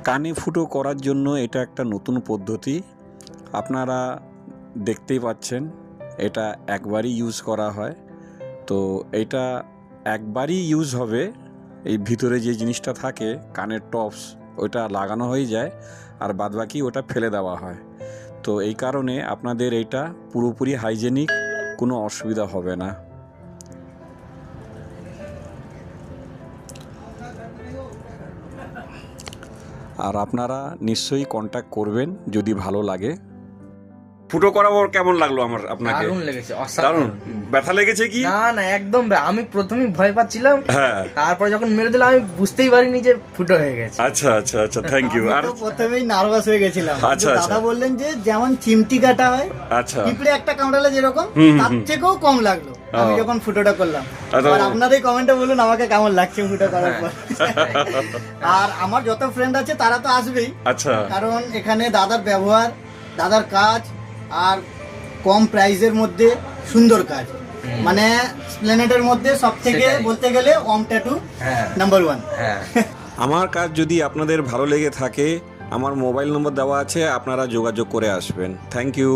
কানে ফুটো করার জন্য এটা একটা নতুন পদ্ধতি। আপনারা দেখতেই পাচ্ছেন, এটা একবারই ইউজ করা হয়। তো এটা একবারই ইউজ হবে। এই ভিতরে যে জিনিসটা থাকে কানের টপস, ওইটা লাগানো হয়ে যায় আর বাদবাকি ওটা ফেলে দেওয়া হয়। তো এই কারণে আপনাদের এইটা পুরোপুরি হাইজেনিক, কোনো অসুবিধা হবে না। আর আপনারা নিশ্চয়ই কন্ট্যাক্ট করবেন যদি ভালো লাগে। ফুটো করাবো কেমন লাগলো আপনাকে? দারুণ লেগেছে, দারুণ। অসাধারণ। ব্যথা লেগেছে কি? না না, একদম আমি প্রথমে ভয় পাচ্ছিলাম, হ্যাঁ। তারপরে যখন মেরে দিলাম আমি বুঝতেই পারিনি যে ফুটো হয়ে গেছে। আচ্ছা আচ্ছা আচ্ছা, থ্যাংক ইউ। আর আমি তো প্রথমেই নার্ভাস হয়ে গেছিলাম। আচ্ছা, কিন্তু আচ্ছা। দাদা বললেন যে যেমন চিমটি কাটা হয়, আচ্ছা পিঁপড়ে একটা কামড়ালে যেরকম, তার থেকেও কম লাগলো আমি যখন ফুটোটা করলাম। আচ্ছা। আর আপনাদের কমেন্টে বলুন আমাকে কেমন লাগছে ফুটো করার পর। আর আমার যত ফ্রেন্ড আছে তারা তো আসবেই, আচ্ছা কারণ এখানে দাদার ব্যবহার, দাদার কাজ, আর কম প্রাইসের মধ্যে সুন্দর কাজ। মানে স্প্লেনেডের মধ্যে সব থেকে সেটাই। বলতে গেলে ওম ট্যাটু হ্যাঁ নাম্বার 1। হ্যাঁ। আমার কাজ যদি আপনাদের ভালো লেগে থাকে, আমার মোবাইল নম্বর দেওয়া আছে, আপনারা যোগাযোগ করে আসবেন। Thank you.